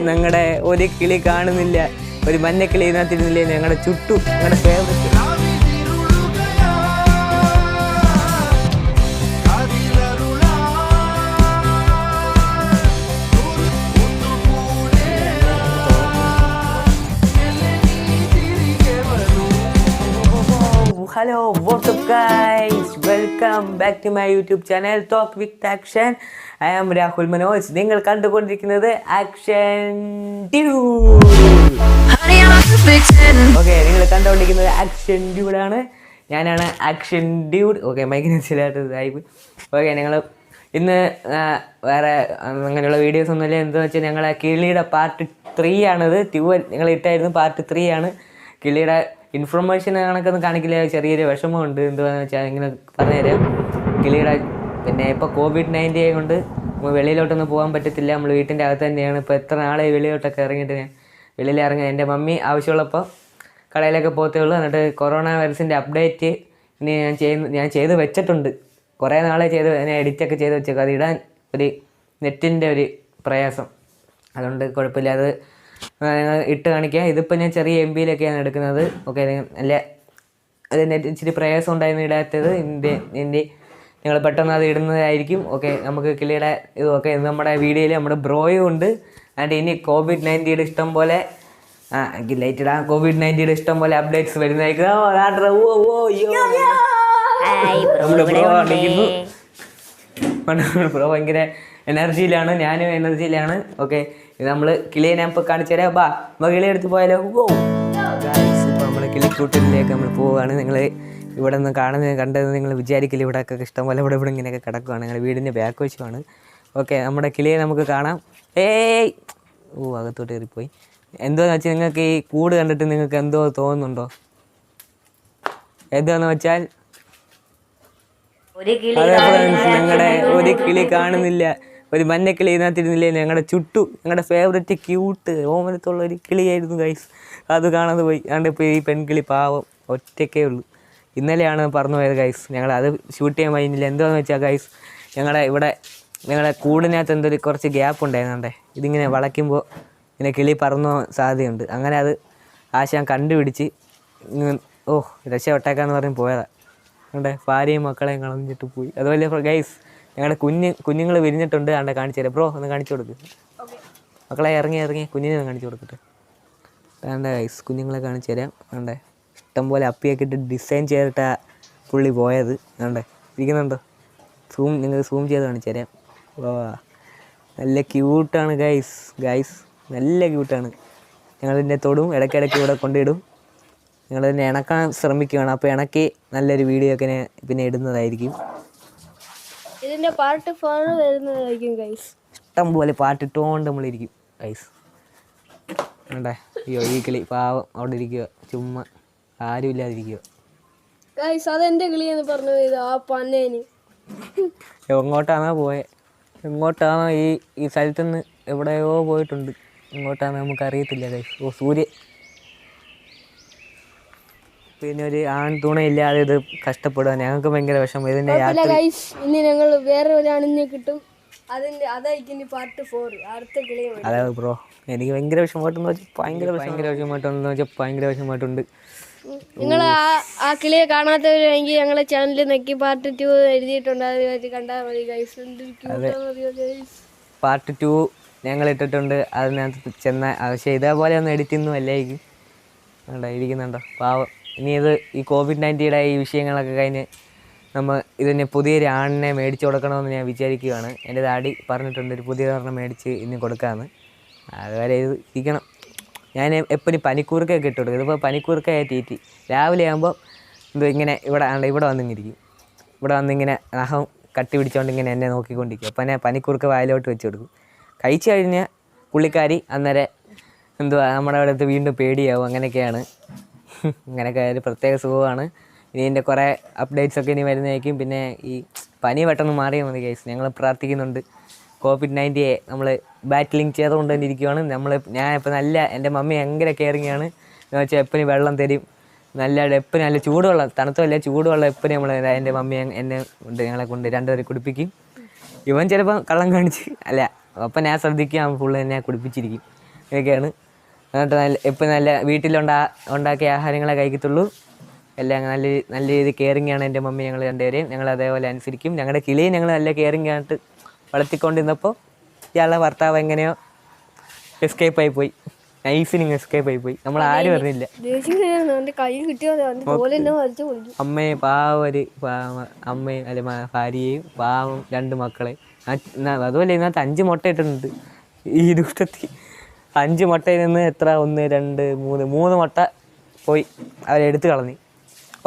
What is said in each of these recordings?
ഞങ്ങളുടെ ഒരു കിളി കാണുന്നില്ല, ഒരു മഞ്ഞക്കിളി ഇതിനകത്തിരുന്നില്ലേ, ഞങ്ങളുടെ ചുട്ടു ഞങ്ങളുടെ favourite. Hello, what's up guys? Welcome back to my YouTube channel Talk with Action. I am Rahul Manoj. നിങ്ങൾ കണ്ടുകൊണ്ടിരിക്കുന്നത് ആക്ഷൻ ഡ്യൂഡ്. ഓക്കെ, നിങ്ങൾ കണ്ടുകൊണ്ടിരിക്കുന്നത് ആക്ഷൻ ഡ്യൂഡാണ്. ഞാനാണ് ആക്ഷൻ ഡ്യൂഡ്. ഓക്കെ, മൈക്കിന് ചിലതായി. ഓക്കെ, ഞങ്ങൾ ഇന്ന് വേറെ അങ്ങനെയുള്ള വീഡിയോസ് ഒന്നുമില്ല. എന്താണെന്ന് വെച്ചാൽ ഞങ്ങളെ കിളിയുടെ പാർട്ട് 3 ആണിത്. 2 നിങ്ങൾ ഇട്ടായിരുന്നു, പാർട്ട് 3 ആണ്. കിളിയുടെ ഇൻഫർമേഷൻ കണക്കൊന്നും കാണിക്കില്ല, ചെറിയൊരു വിഷമമുണ്ട്. എന്താണെന്ന് വെച്ചാൽ ഇങ്ങനെ പറഞ്ഞുതരാം. കിളിയുടെ പിന്നെ ഇപ്പോൾ COVID-19 കൊണ്ട് വെളിയിലോട്ടൊന്നും പോകാൻ പറ്റത്തില്ല. നമ്മൾ വീട്ടിൻ്റെ അകത്ത് തന്നെയാണ്. ഇപ്പോൾ എത്ര നാളെ വെളിയിലോട്ടൊക്കെ ഇറങ്ങിയിട്ട് വെളിയിൽ ഇറങ്ങി എൻ്റെ മമ്മി ആവശ്യമുള്ളപ്പോൾ കടയിലൊക്കെ പോകത്തേ ഉള്ളൂ. എന്നിട്ട് കൊറോണ വൈറസിൻ്റെ അപ്ഡേറ്റ് ഇനി ഞാൻ ചെയ്ത് വെച്ചിട്ടുണ്ട്. കുറേ നാളെ ഞാൻ എഡിറ്റൊക്കെ ചെയ്ത് വെച്ചേക്കും. അത് ഇടാൻ ഒരു നെറ്റിൻ്റെ ഒരു പ്രയാസം, അതുകൊണ്ട് കുഴപ്പമില്ല. അത് ഇട്ട് കാണിക്കുക. ഇതിപ്പോൾ ഞാൻ ചെറിയ MB-യിലൊക്കെയാണ് എടുക്കുന്നത്. ഓക്കെ, നല്ല അത് നെറ്റ് ഇച്ചിരി പ്രയാസം ഉണ്ടായിരുന്നു ഇടാത്തത്. നിങ്ങൾ പെട്ടെന്ന് അത് ഇടുന്നതായിരിക്കും. ഓക്കെ, നമുക്ക് കിളിയുടെ ഇതൊക്കെ നമ്മുടെ വീഡിയോയിൽ നമ്മുടെ ബ്രോയും ഉണ്ട്. ആൻഡ് ഇനി COVID-19 ഇഷ്ടം പോലെ ലൈറ്റ് ഇടാം. COVID-19 ഇഷ്ടം പോലെ അപ്ഡേറ്റ്സ് വരുന്നതായിരിക്കും. നമ്മുടെ ബ്രോ അടിക്കുന്നു. ബ്രോ ഭയങ്കര എനർജിയിലാണ്, ഞാനും എനർജിയിലാണ്. ഓക്കെ, ഇത് നമ്മൾ കിളിയെ ഞാൻ ഇപ്പോൾ കാണിച്ചു തരാം. അപ്പോൾ കിളി എടുത്ത് പോയാലോ. ഇപ്പോൾ നമ്മൾ കിളിക്കൂട്ടിലേക്ക് നമ്മൾ പോവുകയാണ്. നിങ്ങൾ ഇവിടെ നിന്ന് കണ്ടത് നിങ്ങൾ വിചാരിക്കില്ല, ഇവിടെയൊക്കെ ഇഷ്ടംപോലെ ഇവിടെ ഇങ്ങനെയൊക്കെ കിടക്കുകയാണ്. ഞങ്ങളുടെ വീടിൻ്റെ ബാക്ക് വശമാണ്. ഓക്കെ, നമ്മുടെ കിളിയെ നമുക്ക് കാണാം. അകത്തോട്ട് കയറിപ്പോയി. എന്താണെന്ന് വെച്ചാൽ നിങ്ങൾക്ക് ഈ കൂട് കണ്ടിട്ട് നിങ്ങൾക്ക് എന്തോ തോന്നുന്നുണ്ടോ? എന്താണെന്ന് വെച്ചാൽ ഞങ്ങളുടെ ഒരു കിളി കാണുന്നില്ല, ഒരു മഞ്ഞക്കിളി ഇതിനകത്തിരുന്നില്ലേ, ഞങ്ങളുടെ ചുട്ടു ഞങ്ങളുടെ ഫേവറേറ്റ് ക്യൂട്ട് ഓമനത്തുള്ള ഒരു കിളിയായിരുന്നു ഗൈസ്. അത് കാണാതെ പോയി. അതുകൊണ്ട് ഇപ്പോൾ ഈ പെൺകിളി പാവം ഒറ്റയ്ക്കേ ഉള്ളൂ. ഇന്നലെയാണ് പറന്നു പോയത് ഗൈസ്. ഞങ്ങൾ അത് ഷൂട്ട് ചെയ്യാൻ കഴിഞ്ഞില്ല. എന്താണെന്ന് വെച്ചാൽ ഗൈസ്, ഞങ്ങളുടെ കൂടിനകത്ത് എന്തൊരു കുറച്ച് ഗ്യാപ്പ് ഉണ്ടായിരുന്നുണ്ടേ. ഇതിങ്ങനെ വളയ്ക്കുമ്പോൾ ഇങ്ങനെ കിളി പറന്നു സാധ്യതയുണ്ട്. അങ്ങനെ അത് ആശാൻ കണ്ടുപിടിച്ച് രക്ഷപ്പെട്ടേക്കാന്ന് പറഞ്ഞ് പോയതാണ്. അതുകൊണ്ട് ഭാര്യയും മക്കളെയും കളഞ്ഞിട്ട് പോയി. അതുപോലെ ഗൈസ്, ഞങ്ങളുടെ കുഞ്ഞുങ്ങൾ വിരിഞ്ഞിട്ടുണ്ട്. ആണ്ടെ കാണിച്ചു തരാം. ബ്രോ ഒന്ന് കാണിച്ചു കൊടുക്ക്. മക്കളെ ഇറങ്ങി കുഞ്ഞിനെ ഒന്ന് കാണിച്ചു കൊടുക്കട്ടെ. ആണ്ടെ ഗൈസ്, കുഞ്ഞുങ്ങളെ കാണിച്ചു തരാം. ആണ്ടെ ഇഷ്ടംപോലെ അപ്പിയൊക്കെ ഇട്ട് ഡിസൈൻ ചെയ്തിട്ടാ പുള്ളി പോയത്. ആണ്ടെ ഇരിക്കുന്നുണ്ടോ? നിങ്ങൾക്ക് സൂം ചെയ്ത് കാണിച്ചു തരാം. നല്ല ക്യൂട്ടാണ് ഗൈസ്, നല്ല ക്യൂട്ടാണ്. ഞങ്ങളിതിൻ്റെ തൊടും, ഇടയ്ക്കിടയ്ക്ക് ഇവിടെ കൊണ്ടിടും. ഞങ്ങളിതിനെ ഇണക്കാൻ ശ്രമിക്കുകയാണ്. അപ്പോൾ ഇണക്കി നല്ലൊരു വീഡിയോ ഒക്കെ പിന്നെ ഇടുന്നതായിരിക്കും. ഇതിന്റെ പാർട്ട് 4 വരുന്നതായിരിക്കും ഗൈസ്. ഇഷ്ടം പോലെ പാട്ടിട്ടുകൊണ്ട് നമ്മളിരിക്കും ഗൈസ്. വേണ്ടേ? അയ്യോ, ഈ കിളി പാവം അവിടെ ഇരിക്കുക, ചുമ്മാ ആരും ഇല്ലാതിരിക്കുക ഗൈസ്. അതെന്റെ കിളിയെന്ന് പറഞ്ഞു. ഇത് ആ പന്നേന് എങ്ങോട്ടാണോ പോയത്? എങ്ങോട്ടാണോ ഈ സ്ഥലത്തുനിന്ന് എവിടെയോ പോയിട്ടുണ്ട്. എങ്ങോട്ടാണോ നമുക്കറിയത്തില്ല ഗൈസ്. സൂര്യൻ പിന്നെ ഒരു ആൺതുണയില്ലാതെ ഇത് കഷ്ടപ്പെടുക. ഞങ്ങൾക്ക് ഭയങ്കര വിഷമം. ഇതിൻ്റെ യാത്ര ഇനി ഞങ്ങൾ വേറെ ഒരാണിനെ കിട്ടും. അതായിരിക്കും പാർട്ട് 4 അടുത്ത കിളി. അതെ ബ്രോ, എനിക്ക് ഭയങ്കര വിഷമമായിട്ടെന്ന് വെച്ചാൽ ഭയങ്കര വിഷമമായിട്ടുണ്ട്. നിങ്ങൾ ആ കിളിയെ കാണാത്തവരെങ്കിൽ ഞങ്ങളെ ചാനലിൽ നോക്കി പാർട്ട് 2 എഴുതിയിട്ടുണ്ട്. അത് കണ്ടാൽ മതി ഗൈസ്. പാർട്ട് 2 ഞങ്ങൾ ഇട്ടിട്ടുണ്ട്. അതിനകത്ത് പക്ഷേ ഇതേപോലെ ഒന്നും എഡിറ്റൊന്നും അല്ലായിരിക്കും. ഇരിക്കുന്നുണ്ടോ പാവം. ഇനി ഈ COVID-19 ഈ വിഷയങ്ങളൊക്കെ കഴിഞ്ഞ് ഇതിന് പുതിയൊരു ആണിനെ മേടിച്ച് കൊടുക്കണമെന്ന് ഞാൻ വിചാരിക്കുകയാണ്. എൻ്റെ ഡാഡി പറഞ്ഞിട്ടുണ്ട് ഒരു പുതിയ ഒരെണ്ണം മേടിച്ച് ഇനി കൊടുക്കാമെന്ന്. അതുവരെ ഇത് ഇരിക്കണം. ഞാൻ എപ്പോഴും പനിക്കൂർക്കൊക്കെ ഇട്ട് കൊടുക്കും. ഇതിപ്പോൾ പനിക്കൂർക്കയായി തീറ്റി. രാവിലെ ആകുമ്പോൾ ഇങ്ങനെ ഇവിടെ വന്നിങ്ങിരിക്കും. ഇവിടെ വന്നിങ്ങനെ നഖം കട്ടി പിടിച്ചുകൊണ്ട് ഇങ്ങനെ എന്നെ നോക്കിക്കൊണ്ടിരിക്കും. അപ്പോൾ ഞാൻ പനിക്കൂർക്ക വായിലോട്ട് വെച്ച് കൊടുക്കും. കഴിച്ചു കഴിഞ്ഞാൽ പുള്ളിക്കാരി അന്നേരം നമ്മുടെ അടുത്ത് വീണ്ടും പേടിയാവും. അങ്ങനെയൊക്കെയാണ്. അങ്ങനെയൊക്കെ ഒരു പ്രത്യേക സുഖമാണ്. ഇനി ഇതിൻ്റെ കുറേ അപ്ഡേറ്റ്സൊക്കെ ഇനി വരുന്നതായിരിക്കും. പിന്നെ ഈ പനി പെട്ടെന്ന് മാറിയാൽ മതി ഗൈസ്. ഞങ്ങൾ പ്രാർത്ഥിക്കുന്നുണ്ട്. COVID-19 നമ്മൾ ബാറ്റിലിങ് ചെയ്തുകൊണ്ട് തന്നെ ഇരിക്കുകയാണ്. ഞാൻ ഇപ്പോൾ എൻ്റെ മമ്മി ഭയങ്കര കെയറിങ്ങാണ്. എന്ന് വെച്ചാൽ എപ്പോഴും വെള്ളം തരും. എപ്പോഴും നല്ല ചൂടുവെള്ളം, തണുത്തല്ല ചൂടുവെള്ളം എപ്പോഴും എൻ്റെ മമ്മി ഞങ്ങളെ കൊണ്ട് 2 പേരെ കുടിപ്പിക്കും. ഇവൻ ചിലപ്പോൾ കള്ളം കാണിച്ച് അപ്പം ഞാൻ ശ്രദ്ധിക്കുക, ഫുള്ള് എന്നെ കുടിപ്പിച്ചിരിക്കും. ഇതൊക്കെയാണ്. എന്നിട്ട് എപ്പോൾ നല്ല ഉണ്ടാക്കിയ ആഹാരങ്ങളെ കഴിക്കത്തുള്ളൂ. എല്ലാം നല്ല രീതിയിൽ കെയറിങ് ആണ് എൻ്റെ മമ്മി. ഞങ്ങൾ രണ്ടുപേരെയും ഞങ്ങൾ അതേപോലെ അനുസരിക്കും. ഞങ്ങളുടെ കിളിയെ ഞങ്ങൾ നല്ല കെയറിങ് ആയിട്ട് വളർത്തിക്കൊണ്ടിരുന്നപ്പോൾ ഇയാളുടെ ഭർത്താവ് എങ്ങനെയോ എസ്കേപ്പ് ആയിപ്പോയി. നൈസിനിങ് എസ്കേപ്പ് ആയിപ്പോയി. നമ്മൾ ആരും അറിഞ്ഞില്ല. അമ്മയെ അമ്മയും അല്ലെ ഭാര്യയെയും പാവം 2 മക്കളെ. അതുപോലെ ഇതിനകത്ത് 5 മുട്ട ഇട്ടിട്ടുണ്ട്. ഈ ദുഷ്ടത്തി 5 മുട്ടയിൽ നിന്ന് എത്ര 1 2 3 മുട്ട പോയി അവരെടുത്ത് കളഞ്ഞു.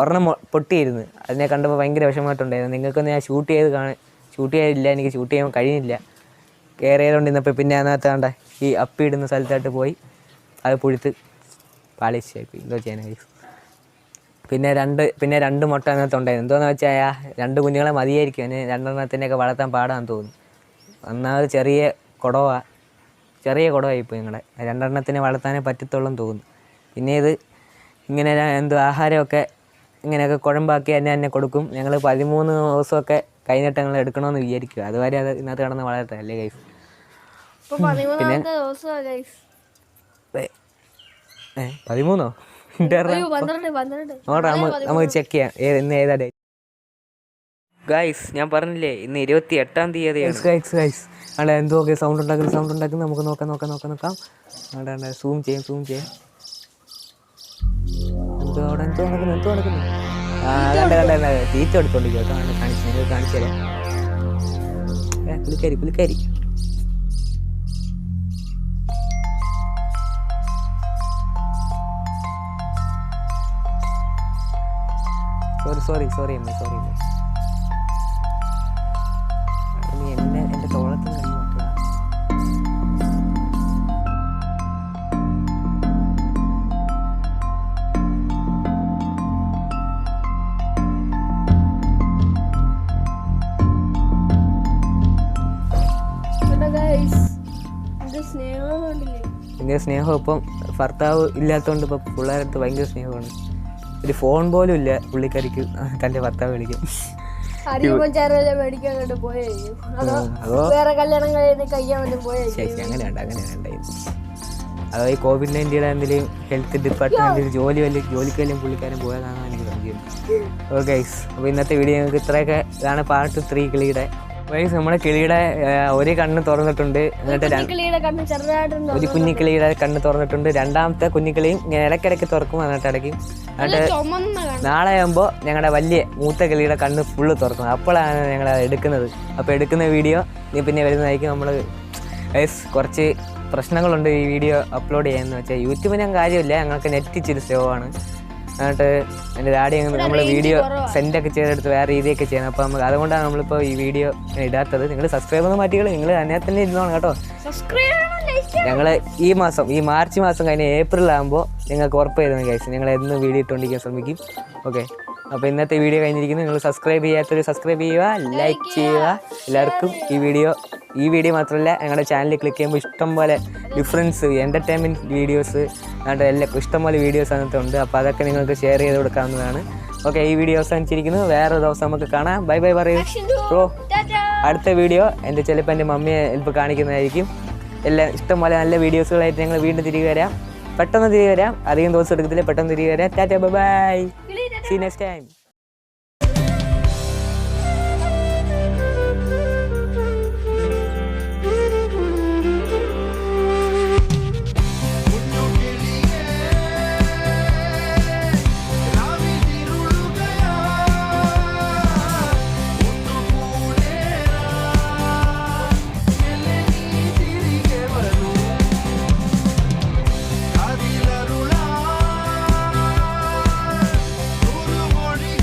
ഒരെണ്ണം പൊട്ടിയിരുന്നു. അതിനെ കണ്ടപ്പോൾ ഭയങ്കര വിഷമമായിട്ടുണ്ടായിരുന്നു. നിങ്ങൾക്കൊന്ന് ഞാൻ ഷൂട്ട് ചെയ്തില്ല. എനിക്ക് ഷൂട്ട് ചെയ്യാൻ കഴിഞ്ഞില്ല. കെയർ ചെയ്തുകൊണ്ടിരുന്നപ്പോൾ പിന്നെ അതിനകത്ത് കണ്ട ഈ അപ്പിയിടുന്ന സ്ഥലത്തായിട്ട് പോയി അത് പുഴുത്ത് പാളിച്ചായിപ്പോയി. എന്തോ ചെയ്യാൻ കഴിയും. പിന്നെ 2 മുട്ട അതിനകത്തുണ്ടായിരുന്നു. എന്തോന്ന് വെച്ചാൽ 2 കുഞ്ഞുങ്ങളെ മതിയായിരിക്കും. അതിന് 2 വളർത്താൻ പാടാന്ന് തോന്നുന്നു. ഒന്നാമത് ചെറിയ കുടവായിപ്പോയി. ഞങ്ങളുടെ 2 വളർത്താനേ പറ്റത്തുള്ളൂ എന്ന് തോന്നുന്നു. പിന്നെ ഇത് ഇങ്ങനെ ആഹാരമൊക്കെ ഇങ്ങനെയൊക്കെ കുഴമ്പാക്കി എന്നെ കൊടുക്കും. ഞങ്ങൾ 13 ദിവസമൊക്കെ കഴിഞ്ഞിട്ട് ഞങ്ങൾ എടുക്കണമെന്ന് വിചാരിക്കുക. അതുവരെ അത് ഇതിനകത്ത് കിടന്ന് വളരട്ടെ അല്ലേ ഗൈസ്. പിന്നെ 13 നമുക്ക് ചെക്ക് ചെയ്യാം ഇന്ന് ഏതാ ഡേറ്റ്. ഗൈസ് ഞാൻ പറഞ്ഞില്ലേ ഇന്ന് 28-ാം തീയതിയാണ്. ഗൈസ് അവിടെ എന്തോ സൗണ്ട് ഉണ്ടാക്കുന്നു. നമുക്ക് നോക്കാം. അവിടെ സൂം ചെയ്യാം. എന്തോ നടക്കുന്നു. കണ്ട തീറ്റ എടുത്തോണ്ടിരിക്കും. കാണിച്ചു തരാം. പുലിക്കാരി സോറി അമ്മ. എൻ്റെ തോളത്തിന് കൈ നോക്കുക. ഭയങ്കര സ്നേഹം. ഇപ്പം ഭർത്താവ് ഇല്ലാത്തതുകൊണ്ട് ഇപ്പം പിള്ളേരടുത്ത് ഭയങ്കര സ്നേഹമാണ്. ഒരു ഫോൺ പോലും ഇല്ല പുള്ളിക്കാരിക്ക് തൻ്റെ ഭർത്താവ് വിളിക്കാൻ. അങ്ങനെ അതോ ഈ COVID-19 എന്തെങ്കിലും ഹെൽത്ത് ഡിപ്പാർട്ട്മെൻറ്റിൽ ജോലിക്കെല്ലാം പുള്ളിക്കാരൻ പോയതാണെന്ന് എനിക്ക് സംശയം. ഓക്കെ ഗൈസ്, അപ്പോൾ ഇന്നത്തെ വീഡിയോ ഞങ്ങൾക്ക് ഇത്രയൊക്കെ. ഇതാണ് പാർട്ട് 3 കിളിയുടെ. ഗൈസ് നമ്മുടെ കിളിയുടെ ഒരു കണ്ണ് തുറന്നിട്ടുണ്ട്. എന്നിട്ട് ഒരു കുഞ്ഞിക്കിളിയുടെ കണ്ണ് തുറന്നിട്ടുണ്ട്. രണ്ടാമത്തെ കുഞ്ഞിക്കിളിയും ഇങ്ങനെ ഇടയ്ക്കിടയ്ക്ക് തുറക്കും. എന്നിട്ട് നാളെ ആകുമ്പോൾ ഞങ്ങളുടെ വലിയ മൂത്ത കിളിയുടെ കണ്ണ് ഫുള്ള് തുറക്കും. അപ്പോഴാണ് ഞങ്ങൾ എടുക്കുന്നത്. അപ്പോൾ എടുക്കുന്ന വീഡിയോ പിന്നെ വരുന്നതായിരിക്കും. നമ്മൾ ഗൈസ് കുറച്ച് പ്രശ്നങ്ങളുണ്ട് ഈ വീഡിയോ അപ്ലോഡ് ചെയ്യാമെന്ന് വെച്ചാൽ. യൂട്യൂബിന് കാര്യമില്ല, ഞങ്ങൾക്ക് നെറ്റ് ഇച്ചിരി സ്ലോ ആണ്. എന്നിട്ട് എൻ്റെ ഡാഡി നമ്മൾ വീഡിയോ സെൻഡൊക്കെ ചെയ്തെടുത്ത് വേറെ രീതിയൊക്കെ ചെയ്യണം. അപ്പോൾ നമുക്ക് അതുകൊണ്ടാണ് നമ്മളിപ്പോൾ ഈ വീഡിയോ ഇടാത്തത്. നിങ്ങൾ സബ്സ്ക്രൈബ് ഒന്നും മാറ്റിക്കളി, നിങ്ങൾ അതിനകത്ത് തന്നെ ഇരുന്നോണം കേട്ടോ. ഞങ്ങൾ ഈ മാർച്ച് മാസം കഴിഞ്ഞ് ഏപ്രിലാകുമ്പോൾ നിങ്ങൾക്ക് ഉറപ്പ് ചെയ്തത് ഗൈസ് ഞങ്ങൾ എന്ന് വീഡിയോ ഇട്ടുകൊണ്ടിരിക്കാൻ ശ്രമിക്കും. ഓക്കെ, അപ്പോൾ ഇന്നത്തെ വീഡിയോ കഴിഞ്ഞിരിക്കുന്നു. നിങ്ങൾ സബ്സ്ക്രൈബ് ചെയ്യാത്തൊരു സബ്സ്ക്രൈബ് ചെയ്യുക, ലൈക്ക് ചെയ്യുക. എല്ലാവർക്കും ഈ വീഡിയോ മാത്രമല്ല ഞങ്ങളുടെ ചാനലിൽ ക്ലിക്ക് ചെയ്യുമ്പോൾ ഇഷ്ടംപോലെ ഡിഫറൻസ് എൻ്റർടൈൻമെൻറ്റ് വീഡിയോസ് അതുകൊണ്ട് എല്ലാം ഇഷ്ടംപോലെ വീഡിയോസ് അതിനകത്ത് ഉണ്ട്. അപ്പോൾ അതൊക്കെ നിങ്ങൾക്ക് ഷെയർ ചെയ്ത് കൊടുക്കാവുന്നതാണ്. ഓക്കെ, ഈ വീഡിയോ അവസാനിച്ചിരിക്കുന്നു. വേറൊരു ദിവസം നമുക്ക് കാണാം. ബൈ പറയൂ ബ്രോ. അടുത്ത വീഡിയോ ചിലപ്പോൾ എൻ്റെ മമ്മിയെ ചിലപ്പോൾ കാണിക്കുന്നതായിരിക്കും. എല്ലാം ഇഷ്ടംപോലെ നല്ല വീഡിയോസുകളായിട്ട് ഞങ്ങൾ വീണ്ടും പെട്ടെന്ന് തിരികെ വരാം. അധികം ദിവസം എടുക്കത്തില്ല, പെട്ടെന്ന് തിരികെ വരാം. Tata, bye. See you next time. Morning.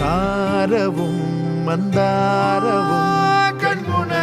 താരവും മന്ദാരവും